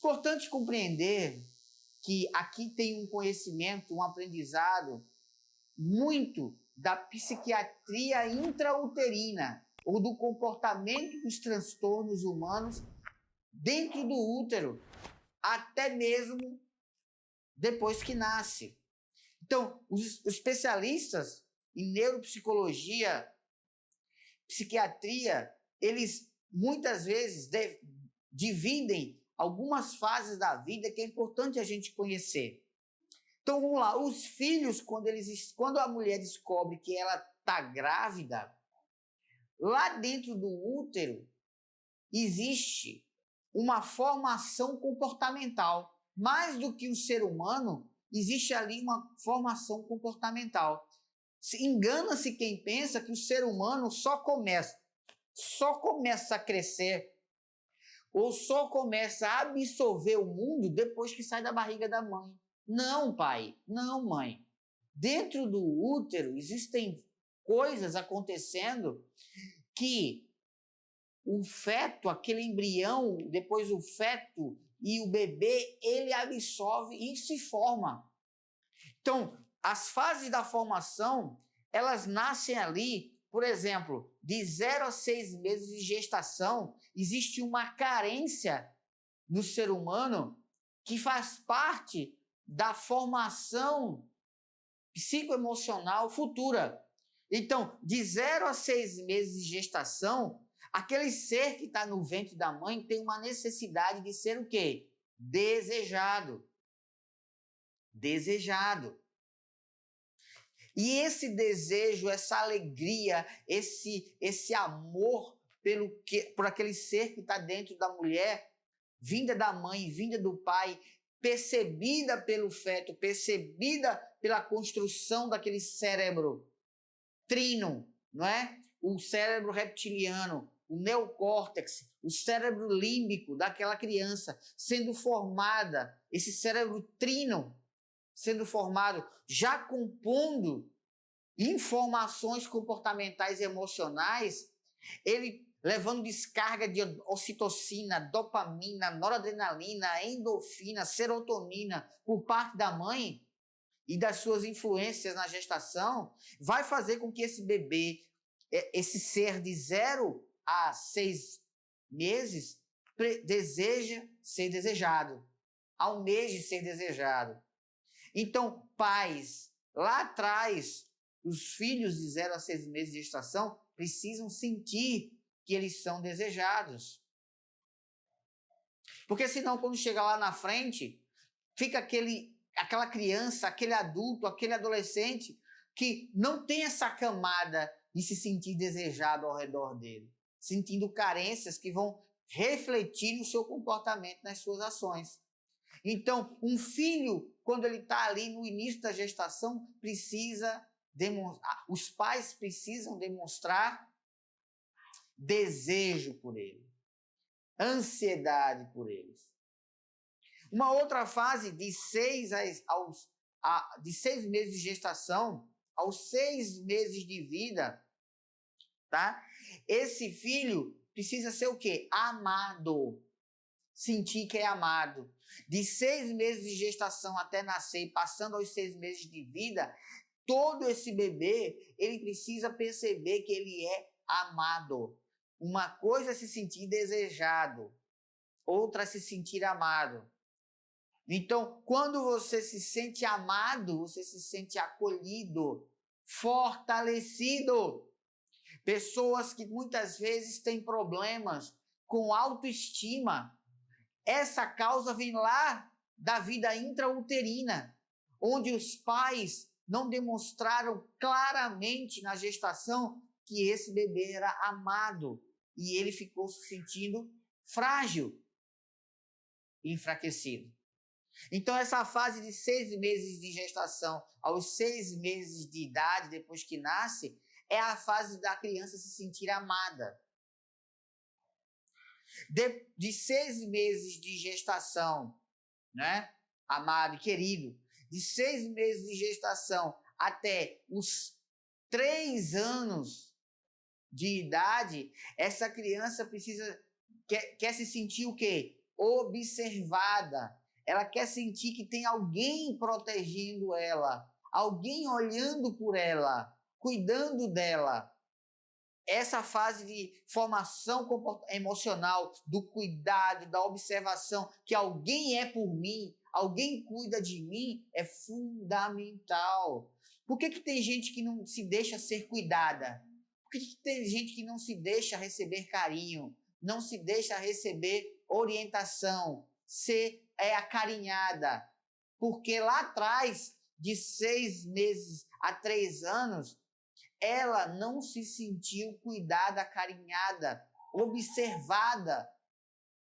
Importante compreender que aqui tem um conhecimento, um aprendizado muito da psiquiatria intrauterina ou do comportamento dos transtornos humanos dentro do útero, até mesmo depois que nasce. Então, os especialistas em neuropsicologia, psiquiatria, eles muitas vezes dividem algumas fases da vida que é importante a gente conhecer. Então, vamos lá, os filhos, quando a mulher descobre que ela está grávida, lá dentro do útero existe uma formação comportamental. Mais do que o ser humano, existe ali uma formação comportamental. Engana-se quem pensa que o ser humano só começa a crescer ou só começa a absorver o mundo depois que sai da barriga da mãe. Não, pai, não, mãe. Dentro do útero existem coisas acontecendo que o feto, aquele embrião, depois o feto e o bebê, ele absorve e se forma. Então, as fases da formação, elas nascem ali, por exemplo, de 0 a 6 meses de gestação, existe uma carência no ser humano que faz parte da formação psicoemocional futura. Então, de 0 a 6 meses de gestação, aquele ser que está no ventre da mãe tem uma necessidade de ser o quê? Desejado. Desejado. E esse desejo, essa alegria, esse amor por aquele ser que está dentro da mulher, vinda da mãe, vinda do pai, percebida pelo feto, percebida pela construção daquele cérebro trino, não é? O cérebro reptiliano, o neocórtex, o cérebro límbico daquela criança sendo formada, esse cérebro trino sendo formado, já compondo informações comportamentais e emocionais, ele levando descarga de ocitocina, dopamina, noradrenalina, endorfina, serotonina por parte da mãe e das suas influências na gestação, vai fazer com que esse bebê, esse ser de 0 a 6 meses, deseja ser desejado, almeje ser desejado. Então, pais, lá atrás, os filhos de 0 a 6 meses de gestação precisam sentir que eles são desejados. Porque senão, quando chega lá na frente, fica aquela criança, aquele adulto, aquele adolescente que não tem essa camada de se sentir desejado ao redor dele, sentindo carências que vão refletir no seu comportamento, nas suas ações. Então, um filho, quando ele está ali no início da gestação, os pais precisam demonstrar desejo por ele, ansiedade por eles. Uma outra fase de 6 meses de gestação aos 6 meses de vida, tá? Esse filho precisa ser o quê? Amado. Sentir que é amado. De 6 meses de gestação até nascer, passando aos 6 meses de vida, todo esse bebê, ele precisa perceber que ele é amado. Uma coisa é se sentir desejado, outra é se sentir amado. Então, quando você se sente amado, você se sente acolhido, fortalecido. Pessoas que muitas vezes têm problemas com autoestima, essa causa vem lá da vida intrauterina, onde os pais não demonstraram claramente na gestação que esse bebê era amado e ele ficou se sentindo frágil e enfraquecido. Então, essa fase de 6 meses de gestação aos 6 meses de idade, depois que nasce, é a fase da criança se sentir amada. De 6 meses de gestação, né, amado e querido, de 6 meses de gestação até os 3 anos de idade, essa criança quer se sentir o quê? observada. Ela quer sentir que tem alguém protegendo ela, alguém olhando por ela, cuidando dela. Essa fase de formação emocional, do cuidado, da observação, que alguém é por mim, alguém cuida de mim, é fundamental. Por que tem gente que não se deixa ser cuidada? Por que tem gente que não se deixa receber carinho, não se deixa receber orientação, ser acarinhada? Porque lá atrás, de 6 meses a 3 anos, ela não se sentiu cuidada, acarinhada, observada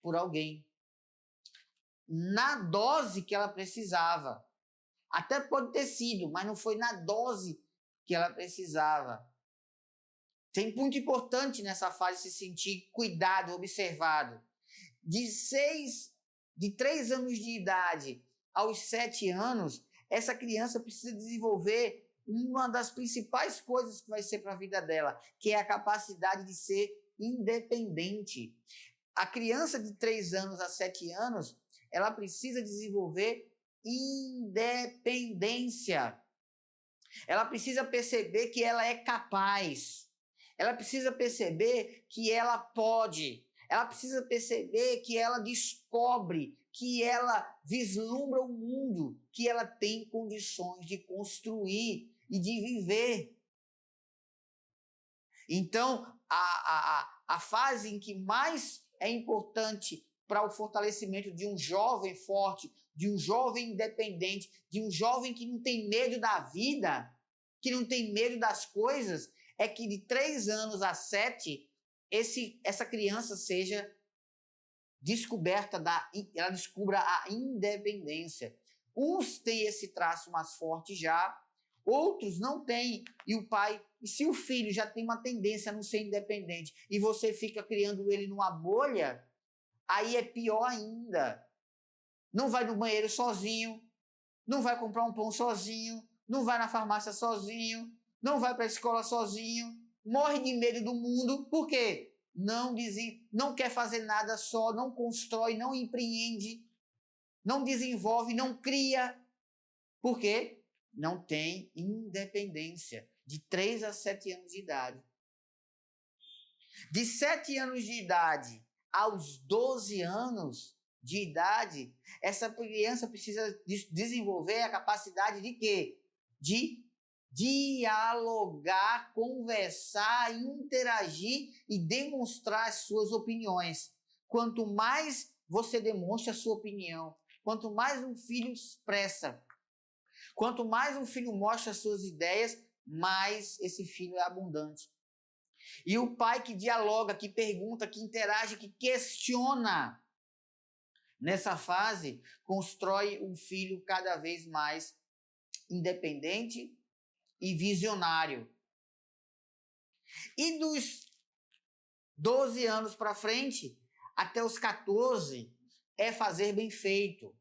por alguém. Na dose que ela precisava. Até pode ter sido, mas não foi na dose que ela precisava. Tem muito importante nessa fase se sentir cuidado, observado. De 3 anos de idade aos 7 anos, essa criança precisa desenvolver uma das principais coisas que vai ser para a vida dela, que é a capacidade de ser independente. A criança de 3 anos a 7 anos, ela precisa desenvolver independência. Ela precisa perceber que ela é capaz. Ela precisa perceber que ela pode. Ela precisa perceber que ela descobre, que ela vislumbra o mundo, que ela tem condições de construir e de viver. Então, a fase em que mais é importante para o fortalecimento de um jovem forte, de um jovem independente, de um jovem que não tem medo da vida, que não tem medo das coisas, é que de 3 anos a 7, essa criança seja descoberta, ela descubra a independência. Uns têm esse traço mais forte já, outros não têm. E se o filho já tem uma tendência a não ser independente e você fica criando ele numa bolha, aí é pior ainda. Não vai no banheiro sozinho, não vai comprar um pão sozinho, não vai na farmácia sozinho, não vai para a escola sozinho, morre de medo do mundo. Por quê? Não quer fazer nada só, não constrói, não empreende, não desenvolve, não cria. Por quê? Não tem independência. De 3 a 7 anos de idade. De 7 anos de idade aos 12 anos de idade, essa criança precisa desenvolver a capacidade de quê? De dialogar, conversar, interagir e demonstrar as suas opiniões. Quanto mais você demonstra a sua opinião, quanto mais um filho expressa, quanto mais um filho mostra as suas ideias, mais esse filho é abundante. E o pai que dialoga, que pergunta, que interage, que questiona, nessa fase, constrói um filho cada vez mais independente e visionário. E dos 12 anos para frente, até os 14, é fazer bem feito.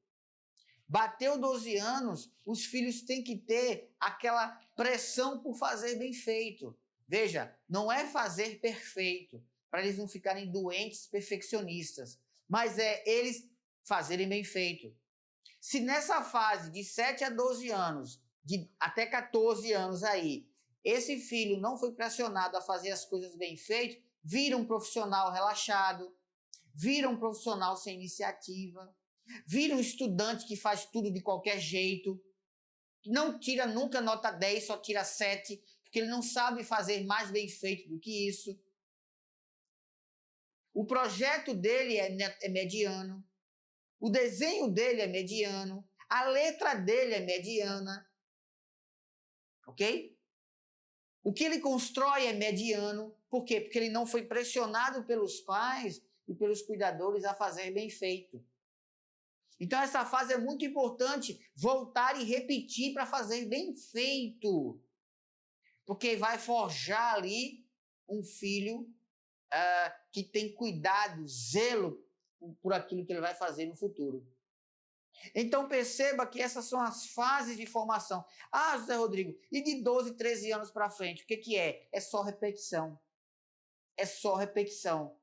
Bateu 12 anos, os filhos têm que ter aquela pressão por fazer bem feito. Veja, não é fazer perfeito, para eles não ficarem doentes perfeccionistas, mas é eles fazerem bem feito. Se nessa fase de 7 a 12 anos, até 14 anos aí, esse filho não foi pressionado a fazer as coisas bem feitas, vira um profissional relaxado, vira um profissional sem iniciativa, vira um estudante que faz tudo de qualquer jeito, não tira nunca nota 10, só tira 7, porque ele não sabe fazer mais bem feito do que isso. O projeto dele é mediano, o desenho dele é mediano, a letra dele é mediana, ok? O que ele constrói é mediano. Por quê? Porque ele não foi pressionado pelos pais e pelos cuidadores a fazer bem feito. Então, essa fase é muito importante, voltar e repetir para fazer bem feito. Porque vai forjar ali um filho que tem cuidado, zelo por aquilo que ele vai fazer no futuro. Então, perceba que essas são as fases de formação. Ah, José Rodrigo, e de 12, 13 anos para frente, o que é? É só repetição. É só repetição.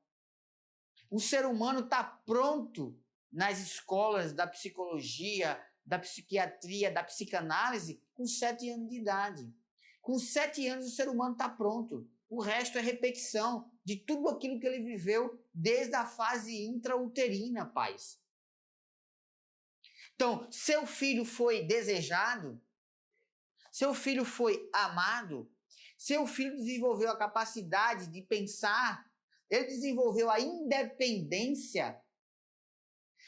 O ser humano está pronto nas escolas da psicologia, da psiquiatria, da psicanálise, com 7 anos de idade. Com 7 anos, o ser humano está pronto. O resto é repetição de tudo aquilo que ele viveu desde a fase intrauterina, pais. Então, seu filho foi desejado, seu filho foi amado, seu filho desenvolveu a capacidade de pensar, ele desenvolveu a independência,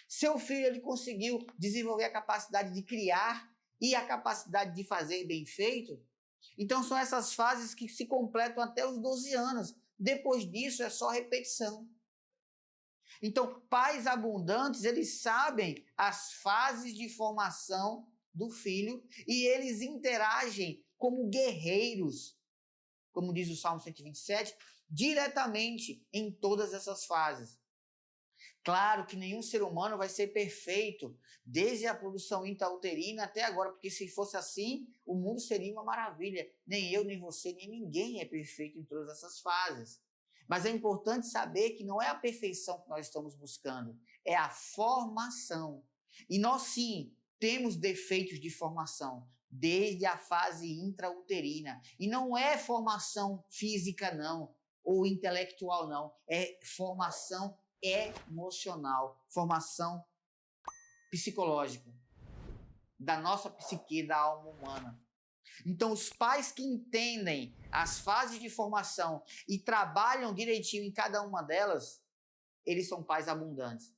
seu filho ele conseguiu desenvolver a capacidade de criar e a capacidade de fazer bem feito. Então, são essas fases que se completam até os 12 anos. Depois disso, é só repetição. Então, pais abundantes, eles sabem as fases de formação do filho e eles interagem como guerreiros, como diz o Salmo 127, diretamente em todas essas fases. Claro que nenhum ser humano vai ser perfeito, desde a produção intrauterina até agora, porque se fosse assim, o mundo seria uma maravilha. Nem eu, nem você, nem ninguém é perfeito em todas essas fases. Mas é importante saber que não é a perfeição que nós estamos buscando, é a formação. E nós sim temos defeitos de formação, desde a fase intrauterina. E não é formação física, não, ou intelectual, não. É formação emocional, formação psicológica, da nossa psique, da alma humana. Então, os pais que entendem as fases de formação e trabalham direitinho em cada uma delas, eles são pais abundantes.